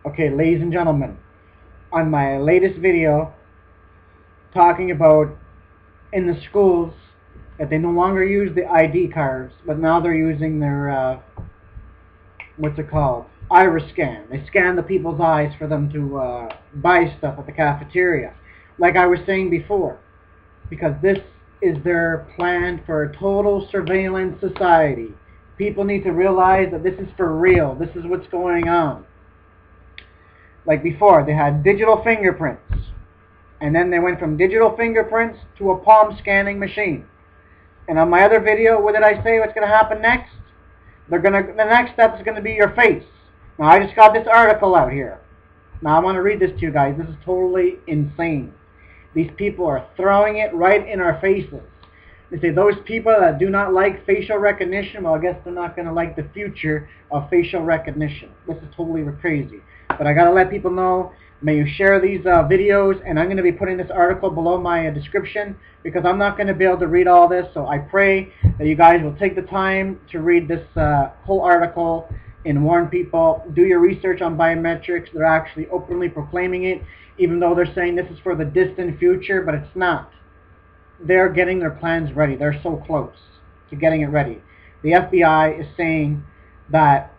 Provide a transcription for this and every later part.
Okay, ladies and gentlemen, on my latest video talking about in the schools that they no longer use the ID cards, but now they're using their, what's it called? Iris scan. They scan the people's eyes for them to buy stuff at the cafeteria. Like I was saying before, because this is their plan for a total surveillance society. People need to realize that this is for real. This is what's going on. Like before, they had digital fingerprints. And then they went from digital fingerprints to a palm scanning machine. And on my other video, what did I say what's going to happen next? The next step is going to be your face. Now, I just got this article out here. Now, I want to read this to you guys. This is totally insane. These people are throwing it right in our faces. They say those people that do not like facial recognition, well, I guess they're not going to like the future of facial recognition. This is totally crazy. But I got to let people know, may you share these videos, and I'm going to be putting this article below my description because I'm not going to be able to read all this, so I pray that you guys will take the time to read this whole article and warn people. Do your research on biometrics. They're actually openly proclaiming it, even though they're saying this is for the distant future, but it's not. They're getting their plans ready. They're so close to getting it ready. The FBI is saying that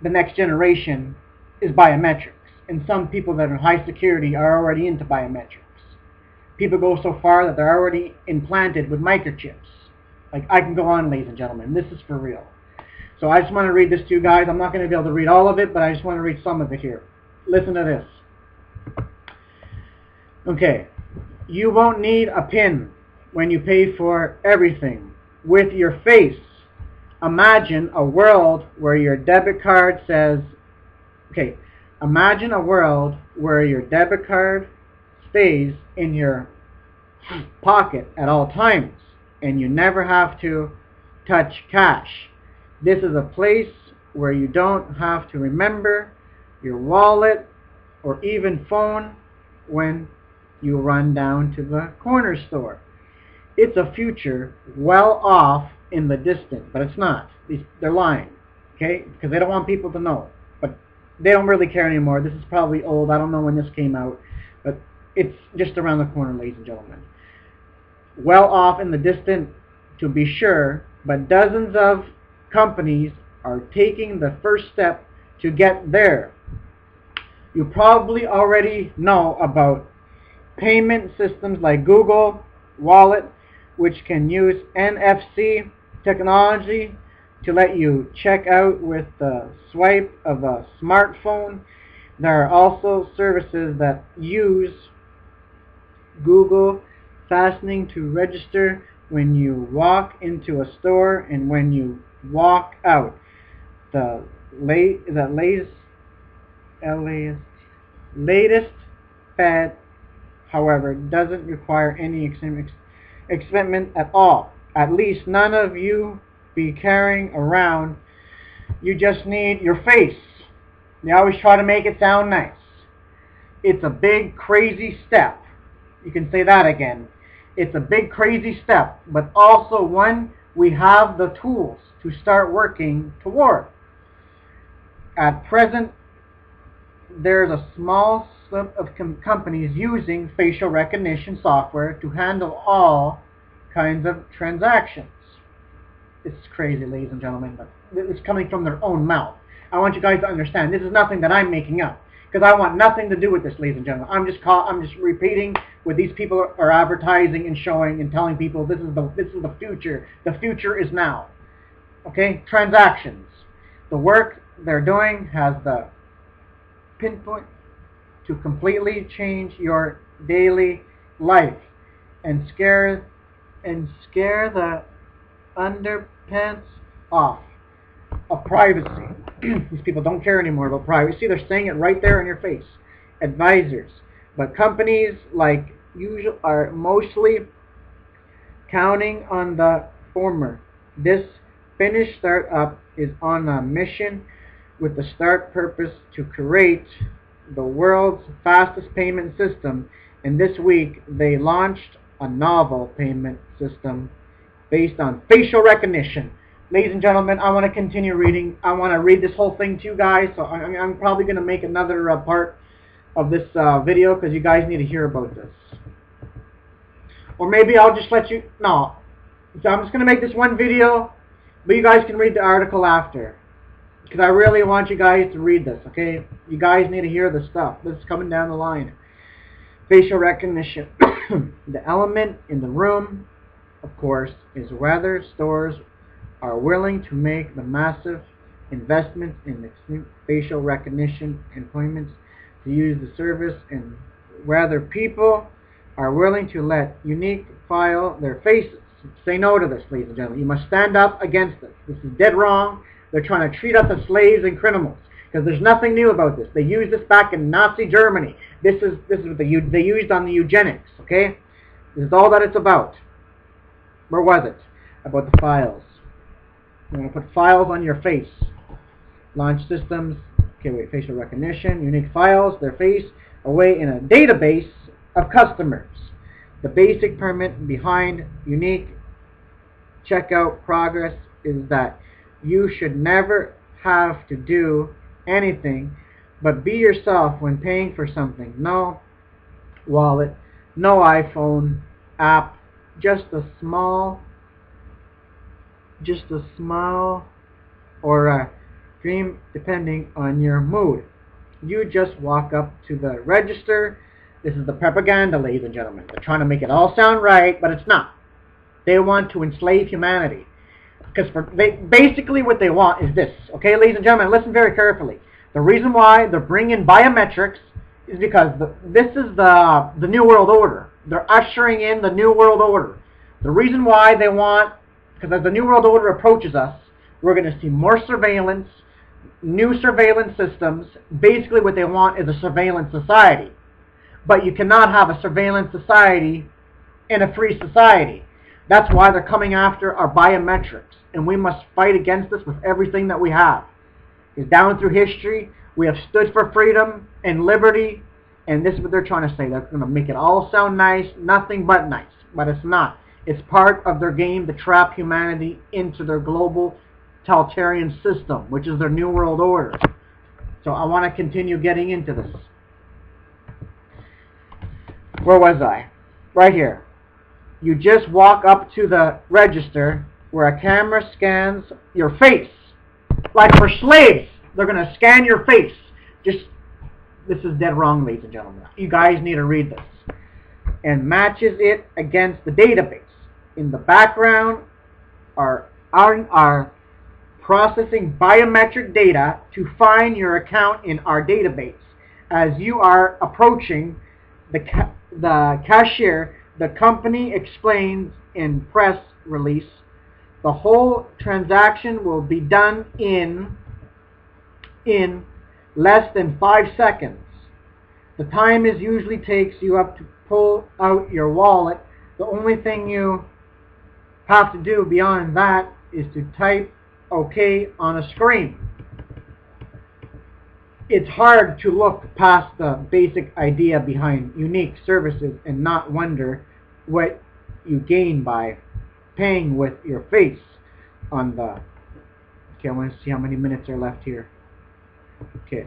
the next generation is biometrics, and some people that are in high security are already into biometrics. People go so far that they're already implanted with microchips. Like, I can go on, ladies and gentlemen. This is for real. So I just want to read this to you guys. I'm not going to be able to read all of it, but I just want to read some of it here. Listen to this. Okay. You won't need a PIN when you pay for everything with your face. Imagine a world where your debit card says, okay, imagine a world where your debit card stays in your pocket at all times and you never have to touch cash. This is a place where you don't have to remember your wallet or even phone when you run down to the corner store. It's a future well off in the distant, but it's not. They're lying, okay? Because they don't want people to know. But they don't really care anymore. This is probably old. I don't know when this came out, but it's just around the corner, ladies and gentlemen. Well off in the distant, to be sure, but dozens of companies are taking the first step to get there. You probably already know about payment systems like Google Wallet, which can use NFC technology to let you check out with the swipe of a smartphone. There are also services that use Google fastening to register when you walk into a store and when you walk out. The latest fad, however, doesn't require any equipment at all. At least none of you be carrying around. You just need your face. They always try to make it sound nice. It's a big crazy step. You can say that again. It's a big crazy step, but also one we have the tools to start working toward. At present, there's a small slip of companies using facial recognition software to handle all kinds of transactions. It's crazy, ladies and gentlemen, but it's coming from their own mouth. I want you guys to understand, this is nothing that I'm making up, because I want nothing to do with this, ladies and gentlemen. I'm just repeating what these people are advertising and showing and telling people this is the future. The future is now. Okay? Transactions. The work they're doing has the pinpoint to completely change your daily life and scare the underpants off of privacy. These people don't care anymore about privacy. They're saying it right there in your face. Advisors. But companies like usual are mostly counting on the former. This Finnish startup is on a mission with the start purpose to create the world's fastest payment system, and this week they launched a novel payment system based on facial recognition ladies and gentlemen, I want to continue reading. I want to read this whole thing to you guys, so I'm probably going to make another part of this video because you guys need to hear about this. Or maybe I'll just let you... No. So I'm just going to make this one video, but you guys can read the article after. Because I really want you guys to read this, okay? You guys need to hear this stuff. This is coming down the line. Facial recognition. The element in the room, of course, is whether stores are willing to make the massive investments in the facial recognition employments to use the service, and whether people are willing to let Unique file their faces. Say no to this, ladies and gentlemen. You must stand up against this. This is dead wrong. They're trying to treat us as slaves and criminals because there's nothing new about this. They used this back in Nazi Germany. This is what they used on the eugenics. Okay, this is all that it's about. Where was it? About the files. You're going to put files on your face. Launch systems. Okay, wait. Facial recognition. Unique files their face away in a database of customers. The basic permit behind Unique checkout progress is that you should never have to do anything but be yourself when paying for something. No wallet, no iPhone app, just a smile or a dream depending on your mood. You just walk up to the register. This is the propaganda, ladies and gentlemen. They're trying to make it all sound right, but it's not. They want to enslave humanity. Because basically what they want is this. Okay, ladies and gentlemen, listen very carefully. The reason why they're bringing biometrics is because this is the New World Order. They're ushering in the New World Order. The reason why they want, because as the New World Order approaches us, we're going to see more surveillance, new surveillance systems. Basically what they want is a surveillance society. But you cannot have a surveillance society in a free society. That's why they're coming after our biometrics. And we must fight against this with everything that we have. Because down through history, we have stood for freedom and liberty. And this is what they're trying to say. They're going to make it all sound nice, nothing but nice. But it's not. It's part of their game to trap humanity into their global totalitarian system, which is their New World Order. So I want to continue getting into this. Where was I? Right here. You just walk up to the register where a camera scans your face. Like for slaves, they're going to scan your face. This is dead wrong, ladies and gentlemen. You guys need to read this. And matches it against the database. In the background are processing biometric data to find your account in our database. As you are approaching the cashier, the company explains in press release, the whole transaction will be done in less than 5 seconds. The time is usually takes you up to pull out your wallet. The only thing you have to do beyond that is to type OK on a screen. It's hard to look past the basic idea behind Unique services and not wonder what you gain by paying with your face on the... Okay, I want to see how many minutes are left here. Okay.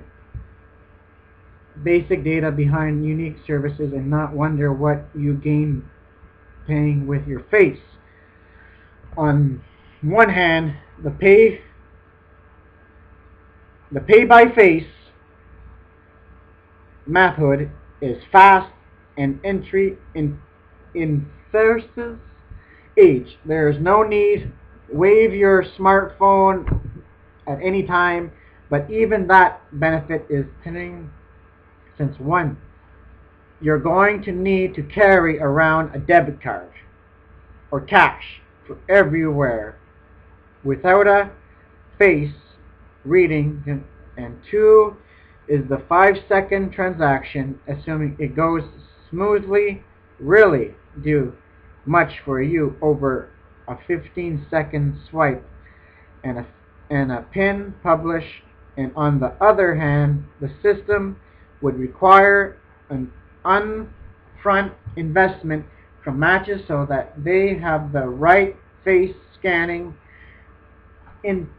Basic data behind Unique services and not wonder what you gain paying with your face. On one hand, the pay by face method is fast and entry in versus age. There is no need wave your smartphone at any time, but even that benefit is thinning, since one, you're going to need to carry around a debit card or cash for everywhere without a face reading, and 2 is the 5-second transaction, assuming it goes smoothly, really do much for you over a 15-second swipe and a pin publish. And on the other hand, the system would require an upfront investment from matches so that they have the right face scanning in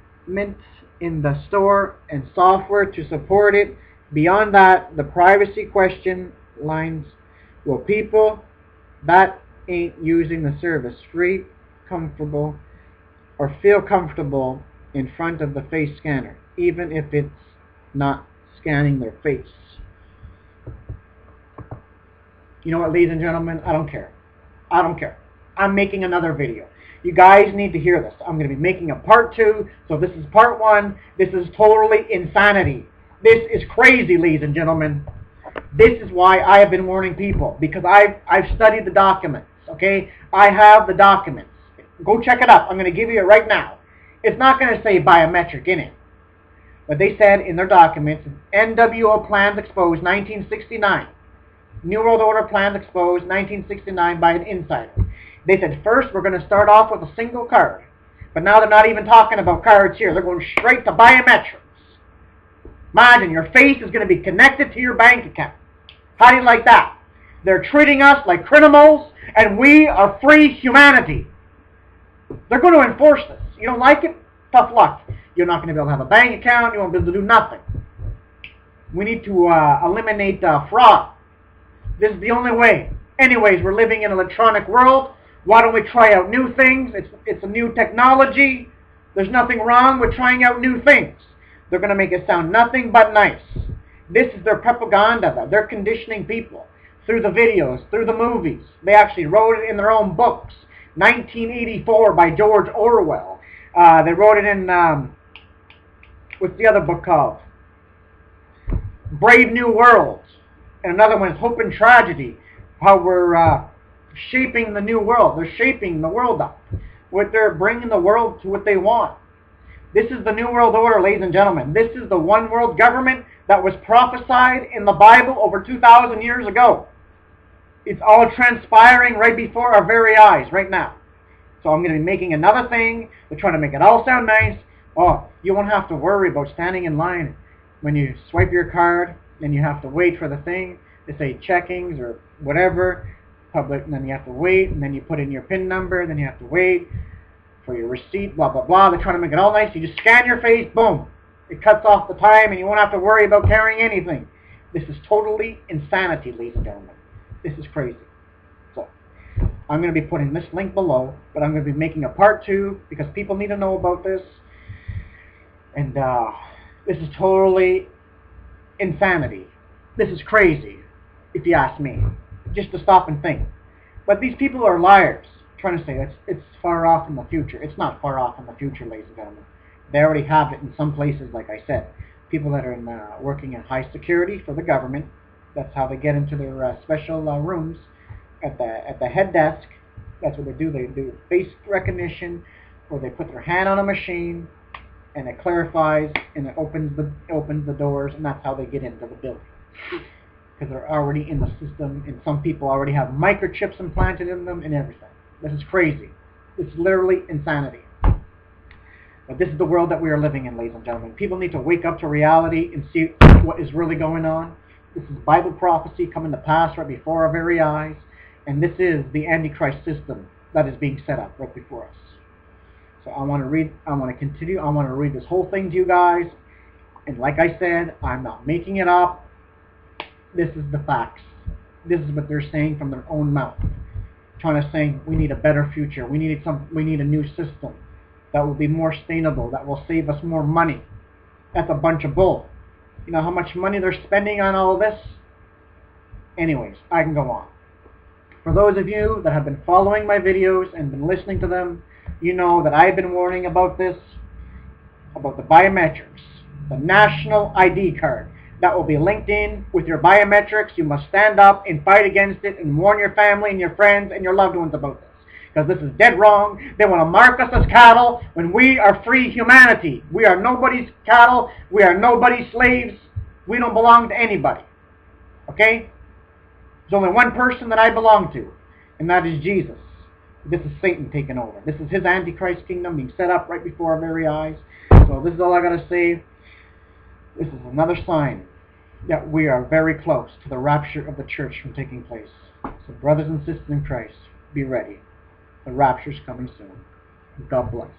the store and software to support it. Beyond that, the privacy question lines, will people that ain't using the service feel comfortable in front of the face scanner, even if it's not scanning their face? You know what, ladies and gentlemen? I don't care. I don't care. I'm making another video. You guys need to hear this. I'm going to be making a part 2. So this is part 1. This is totally insanity. This is crazy, ladies and gentlemen. This is why I have been warning people, because I've studied the documents. Okay, I have the documents. Go check it up. I'm going to give you it right now. It's not going to say biometric in it, but they said in their documents, NWO plans exposed 1969. New World Order plans exposed 1969 by an insider. They said, first, we're going to start off with a single card. But now they're not even talking about cards here. They're going straight to biometrics. Imagine, your face is going to be connected to your bank account. How do you like that? They're treating us like criminals, and we are free humanity. They're going to enforce this. You don't like it? Tough luck. You're not going to be able to have a bank account. You won't be able to do nothing. We need to eliminate fraud. This is the only way. Anyways, we're living in an electronic world. Why don't we try out new things? It's a new technology. There's nothing wrong with trying out new things. They're going to make it sound nothing but nice. This is their propaganda. They're conditioning people through the videos, through the movies. They actually wrote it in their own books. 1984 by George Orwell. They wrote it in, what's the other book called? Brave New World. And another one is Hope and Tragedy. How we're shaping the new world. They're shaping the world up. They're bringing the world to what they want. This is the New World Order, ladies and gentlemen. This is the one world government that was prophesied in the Bible over 2,000 years ago. It's all transpiring right before our very eyes right now. So I'm going to be making another thing. They're trying to make it all sound nice. Oh, you won't have to worry about standing in line when you swipe your card and you have to wait for the thing. They say checkings or whatever, public, and then you have to wait, and then you put in your PIN number, and then you have to wait for your receipt, blah, blah, blah. They're trying to make it all nice. You just scan your face, boom. It cuts off the time, and you won't have to worry about carrying anything. This is totally insanity, ladies and gentlemen. This is crazy. So, I'm going to be putting this link below, but I'm going to be making a part 2, because people need to know about this. And this is totally insanity. This is crazy, if you ask me. Just to stop and think. But these people are liars, trying to say it's far off in the future. It's not far off in the future, ladies and gentlemen. They already have it in some places, like I said. People that are working in high security for the government, that's how they get into their special rooms at the head desk. That's what they do. They do face recognition, or they put their hand on a machine, and it clarifies, and it opens the doors, and that's how they get into the building. Because they're already in the system, and some people already have microchips implanted in them and everything. This is crazy. It's literally insanity. But this is the world that we are living in, ladies and gentlemen. People need to wake up to reality and see what is really going on. This is Bible prophecy coming to pass right before our very eyes. And this is the Antichrist system that is being set up right before us. So I want to continue. I want to read this whole thing to you guys. And like I said, I'm not making it up. This is the facts. This is what they're saying from their own mouth. Trying to say we need a better future. We need a new system that will be more sustainable, that will save us more money. That's a bunch of bull. You know how much money they're spending on all of this? Anyways, I can go on. For those of you that have been following my videos and been listening to them, you know that I've been warning about this, about the biometrics, the national ID card. That will be linked in with your biometrics. You must stand up and fight against it and warn your family and your friends and your loved ones about this. Because this is dead wrong. They want to mark us as cattle when we are free humanity. We are nobody's cattle. We are nobody's slaves. We don't belong to anybody. Okay? There's only one person that I belong to, and that is Jesus. This is Satan taking over. This is his Antichrist kingdom being set up right before our very eyes. So this is all I got to say. This is another sign that we are very close to the rapture of the church from taking place. So brothers and sisters in Christ, be ready. The rapture is coming soon. God bless.